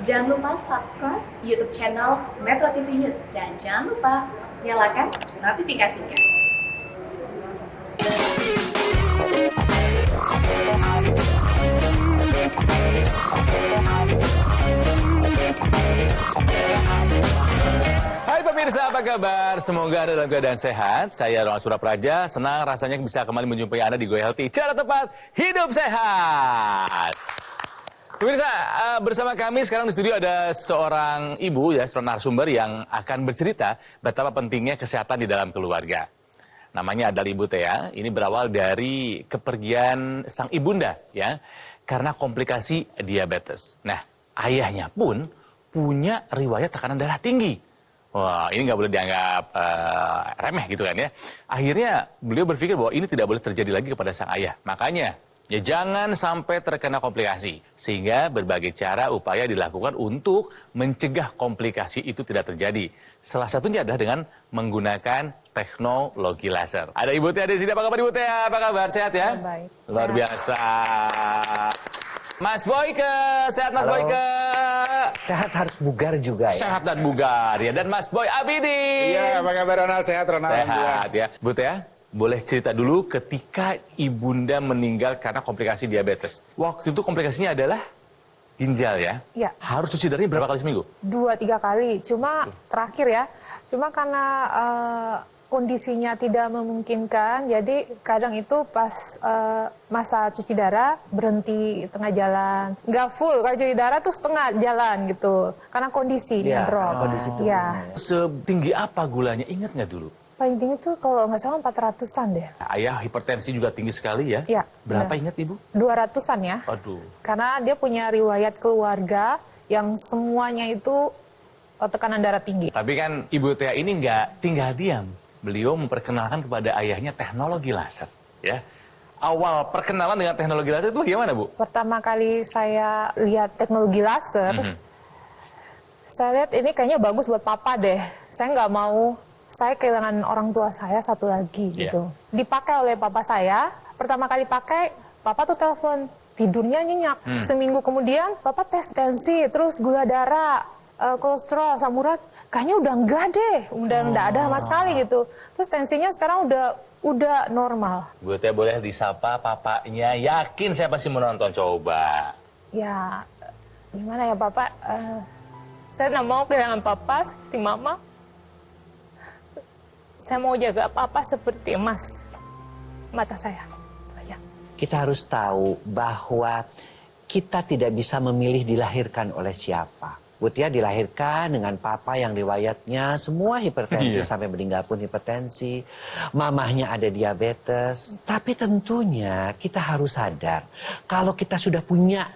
Jangan lupa subscribe YouTube channel Metro TV News dan jangan lupa nyalakan notifikasinya. Hai pemirsa, apa kabar? Semoga Anda dalam keadaan sehat. Saya Ronald Surapraja, senang rasanya bisa kembali menjumpai Anda di Go Healthy. Cara tepat, hidup sehat. Pemirsa, bersama kami sekarang di studio ada seorang ibu, ya, seorang narasumber yang akan bercerita betapa pentingnya kesehatan di dalam keluarga. Namanya adalah Ibu Thea. Ini berawal dari kepergian sang ibunda, ya, karena komplikasi diabetes. Nah, ayahnya pun punya riwayat tekanan darah tinggi. Wah, ini nggak boleh dianggap remeh gitu kan ya. Akhirnya beliau berpikir bahwa ini tidak boleh terjadi lagi kepada sang ayah. Makanya, ya jangan sampai terkena komplikasi. Sehingga berbagai cara upaya dilakukan untuk mencegah komplikasi itu tidak terjadi. Salah satunya adalah dengan menggunakan teknologi laser. Ada Ibu Thea di sini. Apa kabar Ibu Thea? Apa kabar? Sehat ya? Baik. Luar biasa. Mas Boyke, sehat Mas Halo. Boyke? Sehat harus bugar juga ya. Sehat dan bugar ya. Dan Mas Boy Abidi. Iya, apa kabar Ronald? Sehat Ronald? Sehat ya. Bu Thea, boleh cerita dulu ketika ibunda meninggal karena komplikasi diabetes. Waktu itu komplikasinya adalah ginjal ya? Iya. Harus cuci darahnya berapa kali seminggu? 2-3 kali. Cuma terakhir ya, cuma karena kondisinya tidak memungkinkan, jadi kadang itu pas masa cuci darah berhenti tengah jalan. Nggak full, kalau cuci darah tuh setengah jalan gitu. Karena kondisi dia Iya, drop. karena kondisi tubuhnya, Iya. ya. Setinggi apa gulanya? Ingat nggak dulu? Paling tinggi tuh kalau nggak salah 400-an deh. Ayah hipertensi juga tinggi sekali ya? Iya. Berapa Iya. ingat Ibu? 200-an ya. Aduh. Karena dia punya riwayat keluarga yang semuanya itu tekanan darah tinggi. Tapi kan Ibu Thea ini nggak tinggal diam. Beliau memperkenalkan kepada ayahnya teknologi laser. Ya. Awal perkenalan dengan teknologi laser itu bagaimana, Bu? Pertama kali saya lihat teknologi laser, saya lihat ini kayaknya bagus buat papa deh. Saya nggak mau, saya kehilangan orang tua saya satu lagi gitu. Dipakai oleh papa saya, pertama kali pakai, papa tuh telepon, tidurnya nyenyak. Seminggu kemudian, papa tes tensi, terus gula darah, kolesterol, asam urat, kayaknya udah enggak deh, udah enggak ada sama sekali gitu. Terus tensinya sekarang udah normal. Bu Thea boleh disapa papanya, yakin saya pasti menonton, coba. Ya, gimana ya Papa? Saya nggak mau kehilangan Papa seperti Mama. Saya mau jaga Papa seperti emas mata saya. Aja. Kita harus tahu bahwa kita tidak bisa memilih dilahirkan oleh siapa. Bu Thea dilahirkan dengan papa yang riwayatnya semua hipertensi, sampai meninggal pun hipertensi. Mamahnya ada diabetes. Tapi tentunya kita harus sadar kalau kita sudah punya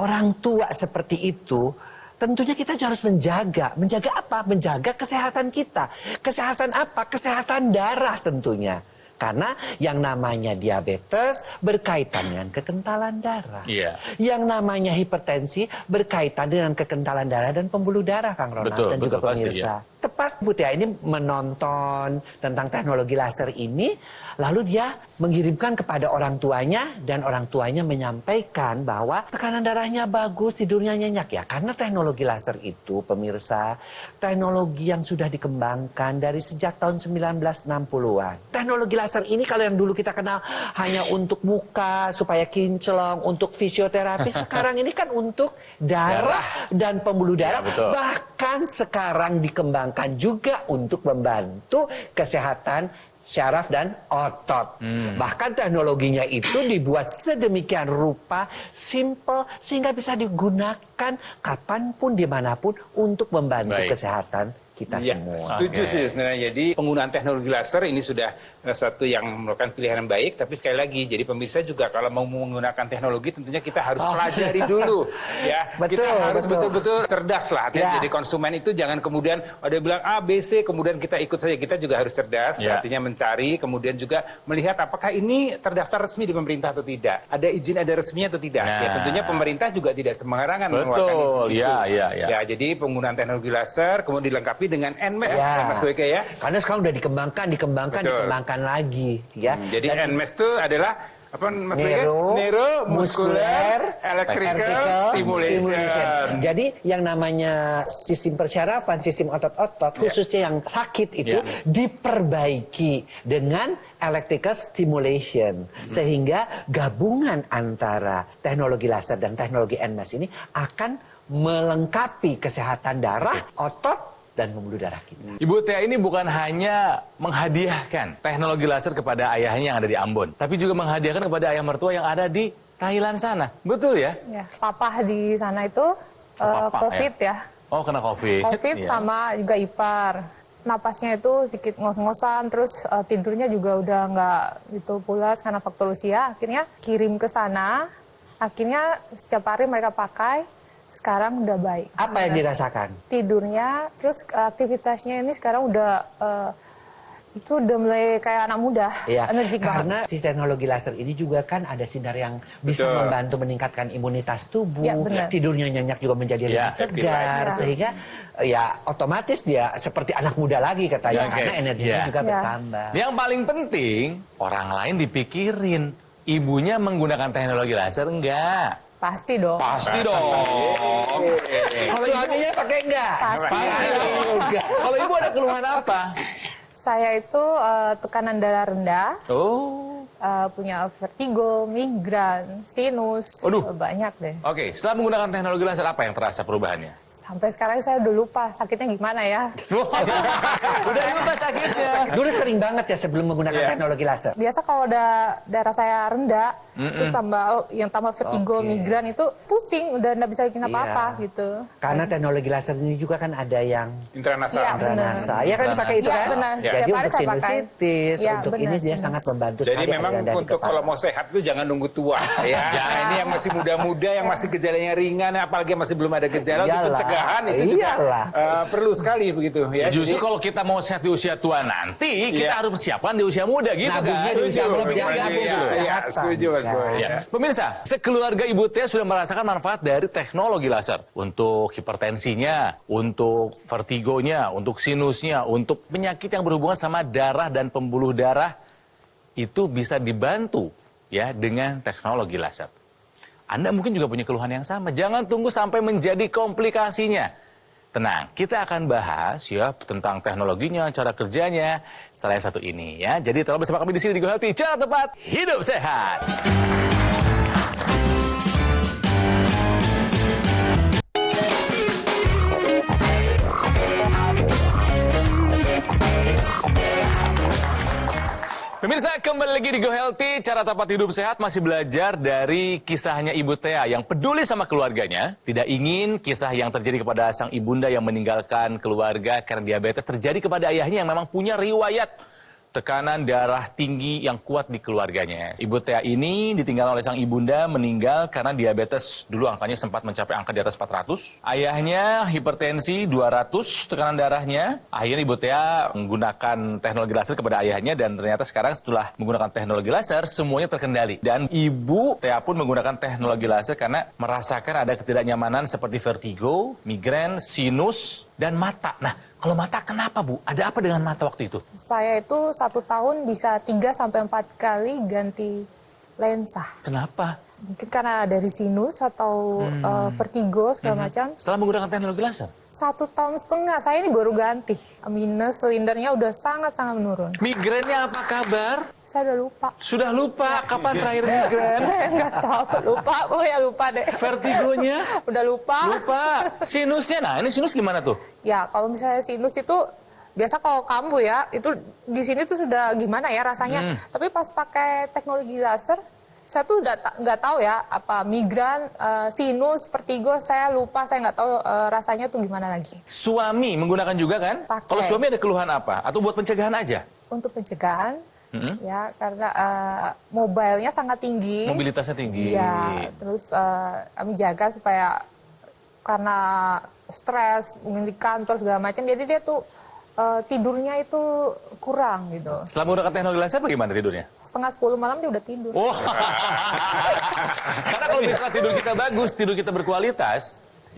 orang tua seperti itu, tentunya kita harus menjaga. Menjaga apa? Menjaga kesehatan kita. Kesehatan apa? Kesehatan darah tentunya. Karena yang namanya diabetes berkaitan dengan kekentalan darah. Iya. Yang namanya hipertensi berkaitan dengan kekentalan darah dan pembuluh darah, Kang Ronald, Betul, dan juga betul, pasti, pemirsa. Tepat Bu Thea ini menonton tentang teknologi laser ini, lalu dia mengirimkan kepada orang tuanya, dan orang tuanya menyampaikan bahwa tekanan darahnya bagus, tidurnya nyenyak ya. Karena teknologi laser itu, pemirsa, teknologi yang sudah dikembangkan dari sejak tahun 1960-an. Teknologi laser ini kalau yang dulu kita kenal hanya untuk muka, supaya kinclong, untuk fisioterapi, sekarang ini kan untuk darah dan pembuluh darah. Ya, betul. Bahkan sekarang dikembangkan juga untuk membantu kesehatan syaraf dan otot. Bahkan teknologinya itu dibuat sedemikian rupa, simple, sehingga bisa digunakan kapanpun, dimanapun untuk membantu kesehatan kita Ya, semua. setuju sih sebenarnya. Jadi penggunaan teknologi laser ini sudah suatu yang merupakan pilihan yang baik. Tapi sekali lagi, jadi pemirsa juga kalau mau menggunakan teknologi tentunya kita harus pelajari dulu. Ya, Betul, kita harus betul. betul-betul cerdas lah. Ya. Jadi konsumen itu jangan kemudian ada yang bilang A, B, C, kemudian kita ikut saja. Kita juga harus cerdas. Ya. Artinya mencari, kemudian juga melihat apakah ini terdaftar resmi di pemerintah atau tidak. Ada izin, ada resminya atau tidak. Nah. Ya, tentunya pemerintah juga tidak sembarangan mengeluarkan izin Betul, itu. ya. Ya, jadi penggunaan teknologi laser kemudian dilengkapi dengan NMES, Ya. Mas Boyke ya. Karena sekarang udah dikembangkan Betul. lagi ya. Jadi Dan NMES itu adalah apa Mas Bega? Neuromuscular electrical stimulation. Jadi yang namanya sistem persyarafan, sistem otot-otot, khususnya yang sakit itu diperbaiki dengan electrical stimulation. Sehingga gabungan antara teknologi laser dan teknologi NMAS ini akan melengkapi kesehatan darah, otot, dan pembuluh darah kita. Ibu Tia ini bukan hanya menghadiahkan teknologi laser kepada ayahnya yang ada di Ambon, tapi juga menghadiahkan kepada ayah mertua yang ada di Thailand sana. Betul ya? Ya, papa di sana itu Papa, COVID ya. Oh, kena COVID. COVID Iya. sama juga ipar. Napasnya itu sedikit ngos-ngosan, terus tidurnya juga udah nggak gitu pulas karena faktor usia. Akhirnya kirim ke sana, akhirnya setiap hari mereka pakai. Sekarang udah baik. Apa yang dirasakan? Tidurnya, terus aktivitasnya ini sekarang udah itu udah mulai kayak anak muda, Ya, energik banget. karena si teknologi laser ini juga kan ada sinar yang bisa Betul. membantu meningkatkan imunitas tubuh, Ya, benar. tidurnya nyenyak juga menjadi Ya, lebih segar, Ya. sehingga ya otomatis dia seperti anak muda lagi katanya, Ya, oke. karena energinya Ya. juga Ya. bertambah. Yang paling penting, orang lain dipikirin. Ibunya menggunakan teknologi laser enggak? Pasti dong. Pasti dong. Kalau suaminya pakai enggak? Pasti. Kalau ibu ada keluhan apa? Saya itu tekanan darah rendah, Oh. punya vertigo, migran, sinus, Waduh. banyak deh. Oke, setelah menggunakan teknologi laser apa yang terasa perubahannya? Sampai sekarang saya udah lupa sakitnya gimana ya. Udah lupa sakitnya. Dulu sering banget ya sebelum menggunakan Iya. teknologi laser. Biasa kalau darah saya rendah, terus tambah vertigo, Oke. migran itu pusing, udah nggak bisa bikin apa-apa Iya. gitu. Karena teknologi laser ini juga kan ada yang Intranasal. Iya, benar. intranasa. Ya kan dipakai itu Iya, kan? benar. Jadi Setiap hari untuk saya pakai. sinusitis, Iya, untuk benar, ini dia sinus. sangat membantu Jadi sekali memang aliran darah di untuk kepala. kalau mau sehat tuh jangan nunggu tua ya. Nah, ini yang masih muda-muda, yang masih gejalanya ringan, apalagi yang masih belum ada gejala, untuk Iyalah. pencegahan itu juga Iyalah. perlu sekali begitu ya. Justru Jadi- kalau kita mau sehat di usia tua nanti, kita Iya. harus persiapan di usia muda gitu Nabungnya kan? di usia muda, biar Iya, gabung iya, dulu. iya, Kesehatan, setuju Mas kan? Boy. Ya. Pemirsa, sekeluarga Ibu Tia sudah merasakan manfaat dari teknologi laser untuk hipertensinya, untuk vertigonya, untuk sinusnya, untuk penyakit yang berhubungan sama darah dan pembuluh darah itu bisa dibantu ya dengan teknologi laser. Anda mungkin juga punya keluhan yang sama. Jangan tunggu sampai menjadi komplikasinya. Tenang, kita akan bahas ya tentang teknologinya, cara kerjanya, setelah yang satu ini ya. Jadi tetap bersama kami di sini di Go Healthy, cara tepat hidup sehat. Pemirsa, kembali lagi di Go Healthy, cara tepat hidup sehat masih belajar dari kisahnya Ibu Tia yang peduli sama keluarganya, tidak ingin kisah yang terjadi kepada sang ibunda yang meninggalkan keluarga karena diabetes terjadi kepada ayahnya yang memang punya riwayat tekanan darah tinggi yang kuat di keluarganya. Ibu Tia ini ditinggal oleh sang ibunda meninggal karena diabetes dulu angkanya sempat mencapai angka di atas 400. Ayahnya hipertensi 200 tekanan darahnya. Akhirnya Ibu Tia menggunakan teknologi laser kepada ayahnya dan ternyata sekarang setelah menggunakan teknologi laser semuanya terkendali. Dan Ibu Tia pun menggunakan teknologi laser karena merasakan ada ketidaknyamanan seperti vertigo, migrain, sinus, dan mata. Nah, kalau mata kenapa Bu? Ada apa dengan mata waktu itu? Saya itu 1 tahun bisa 3-4 kali ganti lensa. Kenapa? Mungkin karena dari sinus atau vertigo segala macam. Setelah menggunakan teknologi laser? 1,5 tahun saya ini baru ganti. Minus silindernya udah sangat-sangat menurun. Migrainnya apa kabar? Saya udah lupa. Sudah lupa kapan terakhir migrain? Saya nggak tahu, lupa. Oh ya lupa deh. Vertigonya? Udah lupa. Lupa. Sinusnya, nah ini sinus gimana tuh? Ya kalau misalnya sinus itu biasa kalau kambuh ya, itu di sini tuh sudah gimana ya rasanya. Tapi pas pakai teknologi laser, saya tuh udah nggak tahu ya apa migran, sinus, vertigo, saya lupa, saya nggak tahu rasanya tuh gimana lagi. Suami menggunakan juga kan? Pakai. Kalau suami ada keluhan apa? Atau buat pencegahan aja? Untuk pencegahan, ya karena mobilenya sangat tinggi. Mobilitasnya tinggi. Iya, terus kami jaga supaya karena stres, mungkin di kantor segala macam, jadi dia tuh tidurnya itu kurang gitu. Setelah menggunakan teknologi laser bagaimana tidurnya? Setengah 10 malam dia udah tidur. Wah. Karena kalau misalnya tidur kita bagus, tidur kita berkualitas,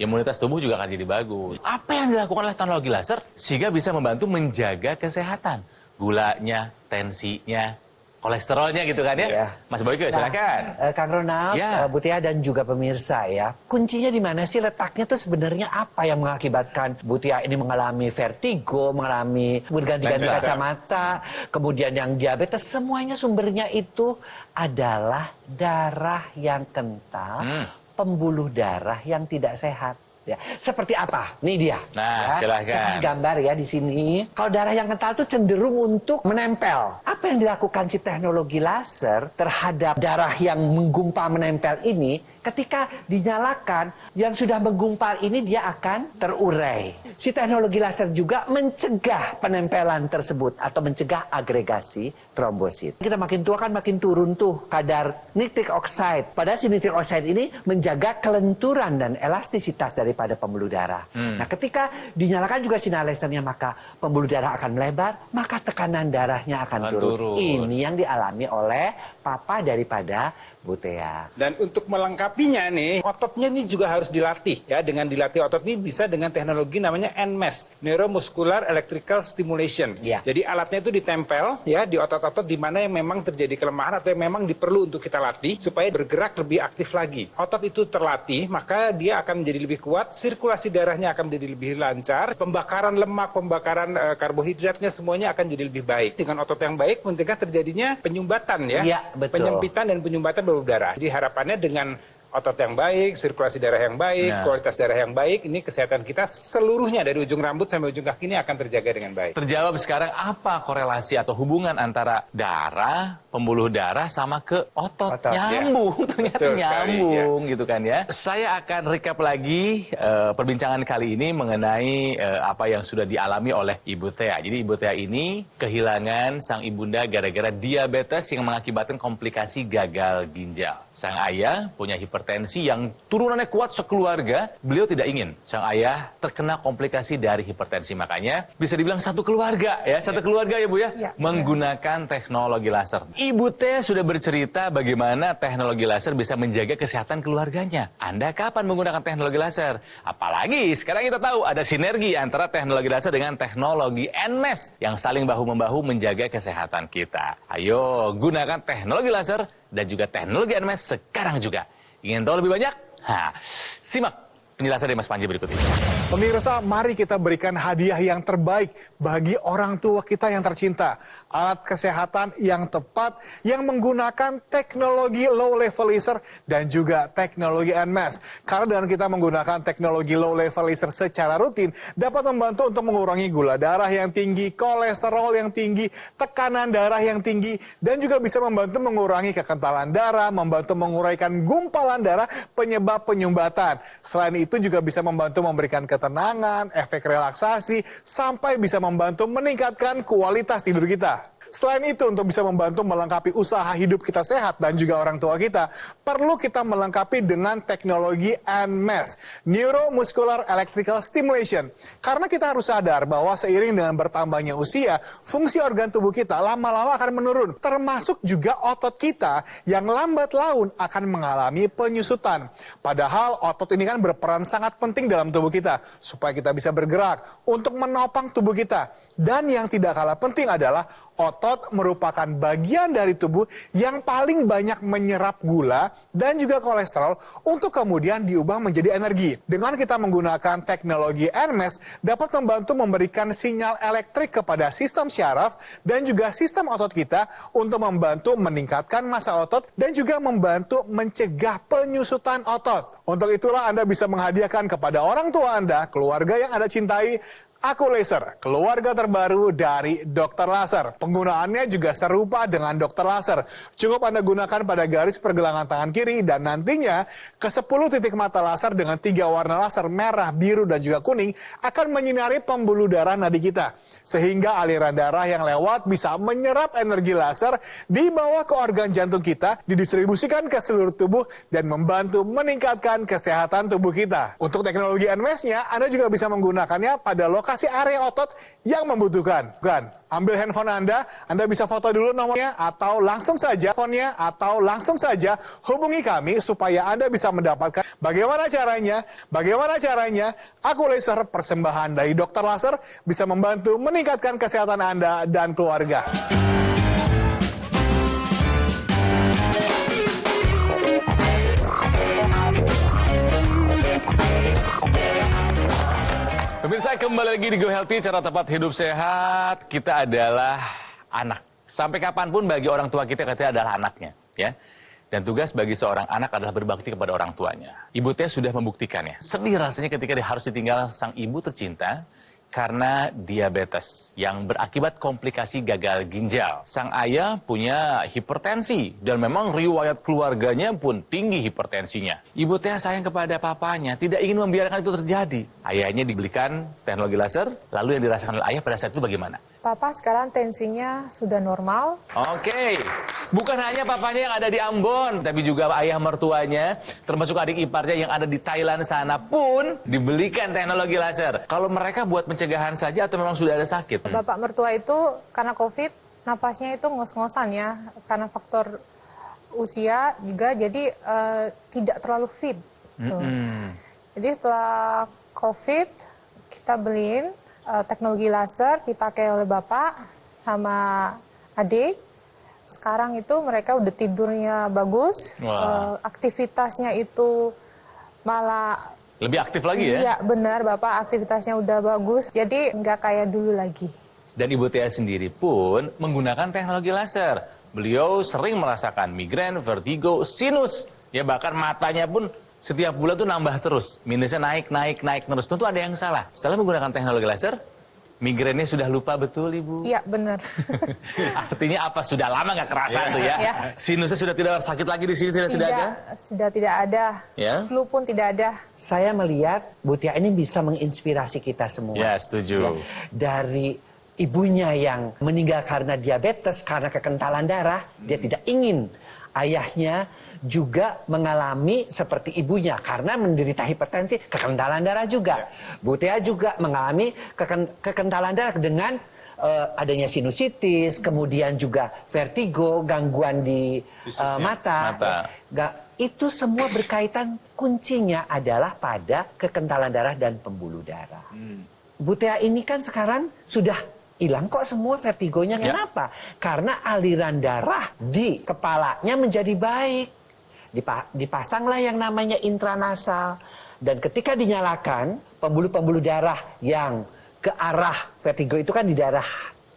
imunitas tubuh juga akan jadi bagus. Apa yang dilakukan oleh teknologi laser sehingga bisa membantu menjaga kesehatan? Gulanya, tensinya, kolesterolnya gitu kan ya. Iya. Mas Boyke, silakan. Kang Ronald, Ya. Bu Tia dan juga pemirsa ya. Kuncinya di mana sih, letaknya tuh sebenarnya apa yang mengakibatkan Bu Tia ini mengalami vertigo, mengalami berganti-ganti Lensa. kacamata, kemudian yang diabetes, semuanya sumbernya itu adalah darah yang kental, pembuluh darah yang tidak sehat. Ya, seperti apa? Nih dia. Nah, silakan. Saya kasih gambar ya di sini. Kalau darah yang kental itu cenderung untuk menempel. Apa yang dilakukan si teknologi laser terhadap darah yang menggumpal menempel ini? Ketika dinyalakan, yang sudah menggumpal ini dia akan terurai. Si teknologi laser juga mencegah penempelan tersebut atau mencegah agregasi trombosit. Kita makin tua kan makin turun tuh kadar nitric oxide. Padahal si nitric oxide ini menjaga kelenturan dan elastisitas daripada pembuluh darah. Nah, ketika dinyalakan juga sinar lasernya, maka pembuluh darah akan melebar, maka tekanan darahnya akan turun. Ini yang dialami oleh papa daripada Bu Tia. Dan untuk melengkapinya nih, ototnya ini juga harus dilatih ya. Dengan dilatih otot ini bisa dengan teknologi namanya NMES, Neuromuscular Electrical Stimulation. Ya. Jadi alatnya itu ditempel ya di otot-otot di mana yang memang terjadi kelemahan atau yang memang diperlu untuk kita latih supaya bergerak lebih aktif lagi. Otot itu terlatih, maka dia akan menjadi lebih kuat, sirkulasi darahnya akan menjadi lebih lancar, pembakaran lemak, pembakaran karbohidratnya semuanya akan jadi lebih baik. Dengan otot yang baik mencegah terjadinya penyumbatan ya. Iya, betul. Penyempitan dan penyumbatan pembuluh darah. Jadi harapannya dengan otot yang baik, sirkulasi darah yang baik, kualitas darah yang baik, ini kesehatan kita seluruhnya dari ujung rambut sampai ujung kaki ini akan terjaga dengan baik. Terjawab sekarang apa korelasi atau hubungan antara darah, pembuluh darah sama ke otot. Nyambung, ternyata Betul sekali, nyambung gitu kan ya. Saya akan recap lagi perbincangan kali ini mengenai apa yang sudah dialami oleh Ibu Tia. Jadi Ibu Tia ini kehilangan sang ibunda gara-gara diabetes yang mengakibatkan komplikasi gagal ginjal. Sang ayah punya hipertensi yang turunannya kuat sekeluarga. Beliau tidak ingin sang ayah terkena komplikasi dari hipertensi. Makanya bisa dibilang satu keluarga ya. Satu keluarga ya Bu ya. Menggunakan teknologi laser. Ibu Tia sudah bercerita bagaimana teknologi laser bisa menjaga kesehatan keluarganya. Anda kapan menggunakan teknologi laser? Apalagi sekarang kita tahu ada sinergi antara teknologi laser dengan teknologi NMES yang saling bahu-membahu menjaga kesehatan kita. Ayo gunakan teknologi laser dan juga teknologi NMES sekarang juga. Ingin tahu lebih banyak? Simak penjelasan dari Mas Panji berikut ini. Pemirsa, mari kita berikan hadiah yang terbaik bagi orang tua kita yang tercinta. Alat kesehatan yang tepat yang menggunakan teknologi low level laser dan juga teknologi NMES. Karena dengan kita menggunakan teknologi low level laser secara rutin dapat membantu untuk mengurangi gula darah yang tinggi, kolesterol yang tinggi, tekanan darah yang tinggi, dan juga bisa membantu mengurangi kekentalan darah, membantu menguraikan gumpalan darah penyebab penyumbatan. Selain itu juga bisa membantu memberikan ketenangan, efek relaksasi, sampai bisa membantu meningkatkan kualitas tidur kita. Selain itu, untuk bisa membantu melengkapi usaha hidup kita sehat dan juga orang tua kita, perlu kita melengkapi dengan teknologi NMES, Neuromuscular Electrical Stimulation. Karena kita harus sadar bahwa seiring dengan bertambahnya usia, fungsi organ tubuh kita lama-lama akan menurun. Termasuk juga otot kita yang lambat laun akan mengalami penyusutan. Padahal otot ini kan berperan sangat penting dalam tubuh kita, supaya kita bisa bergerak untuk menopang tubuh kita. Dan yang tidak kalah penting adalah otot merupakan bagian dari tubuh yang paling banyak menyerap gula dan juga kolesterol untuk kemudian diubah menjadi energi. Dengan kita menggunakan teknologi NMES dapat membantu memberikan sinyal elektrik kepada sistem syaraf dan juga sistem otot kita untuk membantu meningkatkan massa otot dan juga membantu mencegah penyusutan otot. Untuk itulah Anda bisa menghadiahkan kepada orang tua Anda, keluarga yang Anda cintai, Aku Laser, keluarga terbaru dari Dr. Laser. Penggunaannya juga serupa dengan Dr. Laser. Cukup Anda gunakan pada garis pergelangan tangan kiri dan nantinya ke 10 titik mata laser dengan 3 warna laser merah, biru, dan juga kuning akan menyinari pembuluh darah nadi kita. Sehingga aliran darah yang lewat bisa menyerap energi laser dibawa ke organ jantung kita, didistribusikan ke seluruh tubuh dan membantu meningkatkan kesehatan tubuh kita. Untuk teknologi NMES-nya, Anda juga bisa menggunakannya pada lokasi area otot yang membutuhkan. Ambil handphone Anda bisa foto dulu nomornya atau langsung saja teleponnya atau langsung saja hubungi kami supaya Anda bisa mendapatkan. Bagaimana caranya? Aku Laser, persembahan dari Dr. Laser, bisa membantu meningkatkan kesehatan Anda dan keluarga. Pemirsa, kembali lagi di Go Healthy, cara tepat hidup sehat. Kita adalah anak. Sampai kapanpun bagi orang tua kita adalah anaknya, ya. Dan tugas bagi seorang anak adalah berbakti kepada orang tuanya. Ibu Tia sudah membuktikannya. Sedih rasanya ketika dia harus ditinggal sang ibu tercinta karena diabetes yang berakibat komplikasi gagal ginjal. Sang ayah punya hipertensi dan memang riwayat keluarganya pun tinggi hipertensinya. Ibu Tia sayang kepada papanya, tidak ingin membiarkan itu terjadi. Ayahnya dibelikan teknologi laser, lalu yang dirasakan oleh ayah pada saat itu bagaimana? Papa sekarang tensinya sudah normal. Oke, bukan hanya papanya yang ada di Ambon, tapi juga ayah mertuanya, termasuk adik iparnya yang ada di Thailand sana pun dibelikan teknologi laser. Kalau mereka buat pencegahan saja atau memang sudah ada sakit? Bapak mertua itu karena COVID, napasnya itu ngos-ngosan ya, karena faktor usia juga, jadi tidak terlalu fit. Tuh. Jadi setelah COVID, kita beliin teknologi laser dipakai oleh bapak sama adik. Sekarang itu mereka udah tidurnya bagus, aktivitasnya itu malah lebih aktif lagi ya? Iya benar, bapak aktivitasnya udah bagus, jadi nggak kayak dulu lagi. Dan Ibu Tia sendiri pun menggunakan teknologi laser. Beliau sering merasakan migrain, vertigo, sinus, ya bahkan matanya pun setiap bulan tuh nambah terus, minusnya naik terus. Tentu ada yang salah. Setelah menggunakan teknologi laser, migrainnya sudah lupa betul, Ibu? Iya, benar. Artinya apa? Sudah lama nggak kerasa tuh ya? Ya. Sinusnya sudah tidak sakit lagi di sini, tidak ada? Sudah tidak ada. Ya. Flu pun tidak ada. Saya melihat Bu Tia ini bisa menginspirasi kita semua. Ya, setuju. Ya. Dari ibunya yang meninggal karena diabetes, karena kekentalan darah, dia tidak ingin ayahnya juga mengalami seperti ibunya karena menderita hipertensi, kekentalan darah juga. Bu Tia juga mengalami kekentalan darah dengan adanya sinusitis, kemudian juga vertigo, gangguan di mata. Itu semua berkaitan, kuncinya adalah pada kekentalan darah dan pembuluh darah. Bu Tia ini kan sekarang sudah hilang kok semua vertigonya. Kenapa? Karena aliran darah di kepalanya menjadi baik. Dipasanglah yang namanya intranasal. Dan ketika dinyalakan, pembuluh-pembuluh darah yang ke arah vertigo itu kan di daerah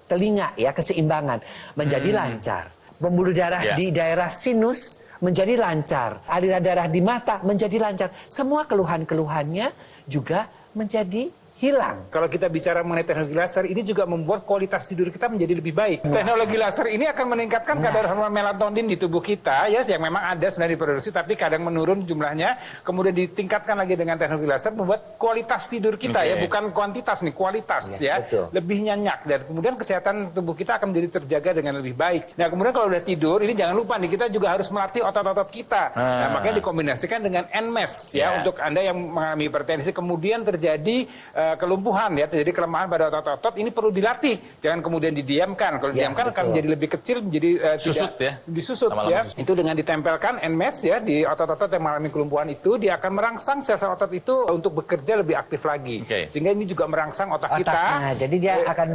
telinga ya, keseimbangan, menjadi lancar. Pembuluh darah di daerah sinus menjadi lancar. Aliran darah di mata menjadi lancar. Semua keluhan-keluhannya juga menjadi hilang. Kalau kita bicara mengenai teknologi laser, ini juga membuat kualitas tidur kita menjadi lebih baik. Teknologi laser ini akan meningkatkan kadar hormon melatonin di tubuh kita, ya, yang memang ada sebenarnya diproduksi, tapi kadang menurun jumlahnya. Kemudian ditingkatkan lagi dengan teknologi laser, membuat kualitas tidur kita, ya, bukan kuantitas nih, kualitas, ya, lebih nyenyak. Dan kemudian kesehatan tubuh kita akan menjadi terjaga dengan lebih baik. Nah, kemudian kalau udah tidur, ini jangan lupa nih, kita juga harus melatih otot-otot kita. Nah, makanya dikombinasikan dengan NMES, ya, untuk Anda yang mengalami hipertensi, kemudian terjadi kelumpuhan, ya, terjadi kelemahan pada otot-otot, ini perlu dilatih, jangan kemudian didiamkan. Kalau didiamkan akan menjadi lebih kecil, menjadi susut, tidak disusut, ya. Itu dengan ditempelkan NMES, ya, di otot-otot yang mengalami kelumpuhan itu, dia akan merangsang sel-sel otot itu untuk bekerja lebih aktif lagi, sehingga ini juga merangsang otak kita. Jadi dia akan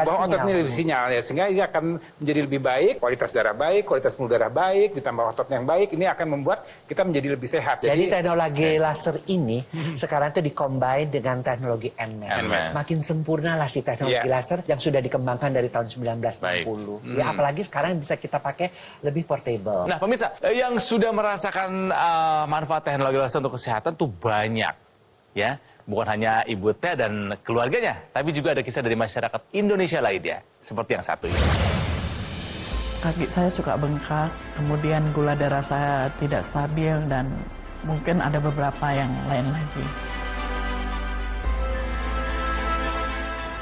bahwa otot ini lebih sinyal, ya, sehingga ini akan menjadi lebih baik, kualitas darah baik, kualitas pembuluh darah baik, ditambah otot yang baik, ini akan membuat kita menjadi lebih sehat. Jadi teknologi laser ini sekarang itu dikombin dengan teknologi NMES. Makin sempurna lah si teknologi laser yang sudah dikembangkan dari tahun 1960. Ya, apalagi sekarang bisa kita pakai lebih portable. Nah, pemirsa, yang sudah merasakan manfaat teknologi laser untuk kesehatan tuh banyak, ya. Bukan hanya Ibu Tia dan keluarganya, tapi juga ada kisah dari masyarakat Indonesia lainnya, seperti yang satu ini. Kaki saya suka bengkak, kemudian gula darah saya tidak stabil, dan mungkin ada beberapa yang lain lagi.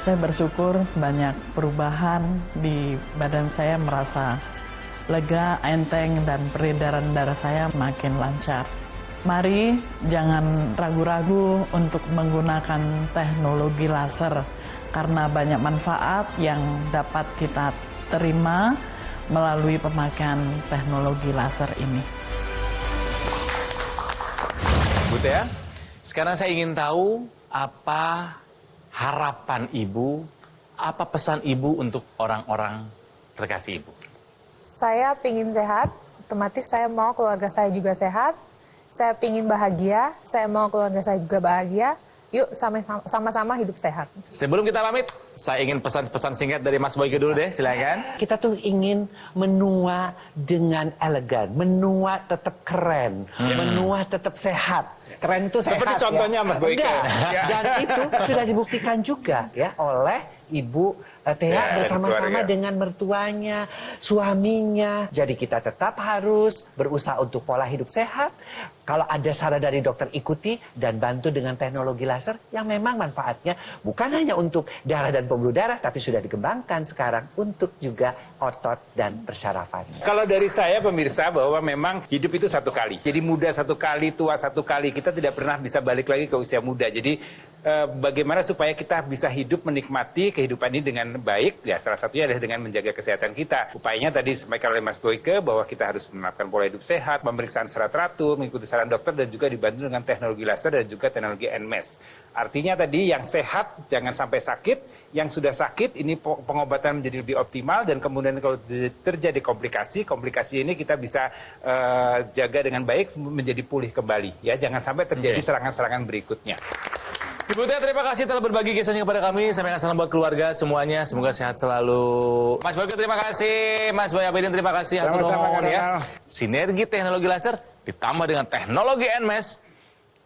Saya bersyukur banyak perubahan di badan saya, merasa lega, enteng, dan peredaran darah saya makin lancar. Mari jangan ragu-ragu untuk menggunakan teknologi laser, karena banyak manfaat yang dapat kita terima melalui pemakaian teknologi laser ini. Bu Tia, sekarang saya ingin tahu apa harapan Ibu, apa pesan Ibu untuk orang-orang terkasih Ibu? Saya pingin sehat, otomatis saya mau keluarga saya juga sehat. Saya pingin bahagia, saya mau keluarga saya juga bahagia. Yuk sama-sama hidup sehat. Sebelum kita pamit, saya ingin pesan-pesan singkat dari Mas Boyke dulu deh, silakan. Kita tuh ingin menua dengan elegan, menua tetap keren, menua tetap sehat. Keren itu sehat. Seperti contohnya, ya. Mas Boyke. Enggak. Dan itu sudah dibuktikan juga ya oleh Ibu Thea bersama-sama dengan mertuanya, suaminya. Jadi kita tetap harus berusaha untuk pola hidup sehat. Kalau ada saran dari dokter, ikuti dan bantu dengan teknologi laser yang memang manfaatnya bukan hanya untuk darah dan pembuluh darah, tapi sudah dikembangkan sekarang untuk juga otot dan persyarafan. Kalau dari saya pemirsa bahwa memang hidup itu satu kali. Jadi muda satu kali, tua satu kali. Kita tidak pernah bisa balik lagi ke usia muda. Jadi bagaimana supaya kita bisa hidup menikmati kehidupan ini dengan baik? Ya salah satunya adalah dengan menjaga kesehatan kita. Upayanya tadi disampaikan oleh Mas Boyke bahwa kita harus menerapkan pola hidup sehat, pemeriksaan secara teratur, mengikuti saran dokter dan juga dibantu dengan teknologi laser dan juga teknologi NMES. Artinya tadi yang sehat jangan sampai sakit, yang sudah sakit ini pengobatan menjadi lebih optimal dan kemudian kalau terjadi komplikasi ini kita bisa jaga dengan baik menjadi pulih kembali. Ya jangan sampai terjadi serangan-serangan berikutnya. Ibu Thea, terima kasih telah berbagi kisahnya kepada kami. Sampaikan salam buat keluarga semuanya. Semoga sehat selalu. Mas Boyke, terima kasih. Mas Boy Abidin, terima kasih. Sama-sama, ya. Sinergi teknologi laser ditambah dengan teknologi NMES.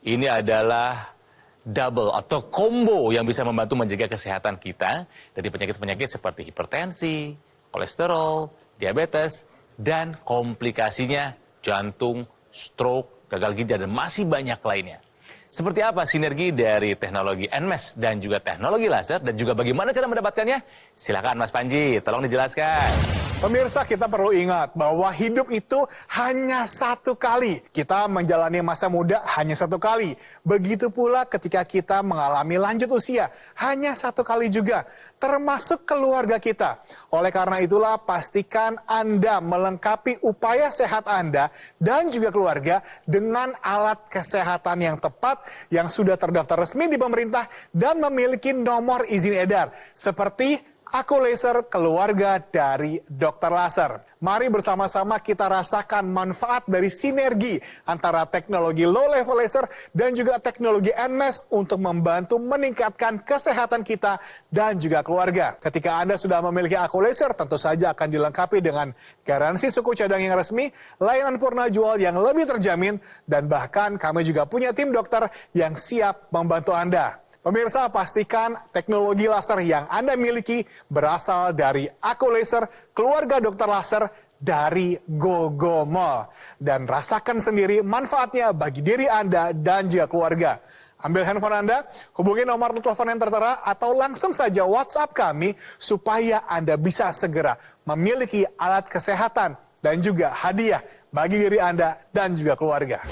Ini adalah double atau combo yang bisa membantu menjaga kesehatan kita dari penyakit-penyakit seperti hipertensi, kolesterol, diabetes, dan komplikasinya jantung, stroke, gagal ginjal, dan masih banyak lainnya. Seperti apa sinergi dari teknologi NMES dan juga teknologi laser dan juga bagaimana cara mendapatkannya? Silakan Mas Panji, tolong dijelaskan. Pemirsa, kita perlu ingat bahwa hidup itu hanya satu kali. Kita menjalani masa muda hanya satu kali. Begitu pula ketika kita mengalami lanjut usia, hanya satu kali juga. Termasuk keluarga kita. Oleh karena itulah, pastikan Anda melengkapi upaya sehat Anda dan juga keluarga dengan alat kesehatan yang tepat, yang sudah terdaftar resmi di pemerintah dan memiliki nomor izin edar. Seperti Aku Laser Keluarga dari Dokter Laser. Mari bersama-sama kita rasakan manfaat dari sinergi antara teknologi low level laser dan juga teknologi NMES untuk membantu meningkatkan kesehatan kita dan juga keluarga. Ketika Anda sudah memiliki Aku Laser, tentu saja akan dilengkapi dengan garansi suku cadang yang resmi, layanan purna jual yang lebih terjamin, dan bahkan kami juga punya tim dokter yang siap membantu Anda. Pemirsa, pastikan teknologi laser yang Anda miliki berasal dari Aku Laser Keluarga Dokter Laser dari GoGo Mall. Dan rasakan sendiri manfaatnya bagi diri Anda dan juga keluarga. Ambil handphone Anda, hubungi nomor telepon yang tertera atau langsung saja WhatsApp kami supaya Anda bisa segera memiliki alat kesehatan dan juga hadiah bagi diri Anda dan juga keluarga.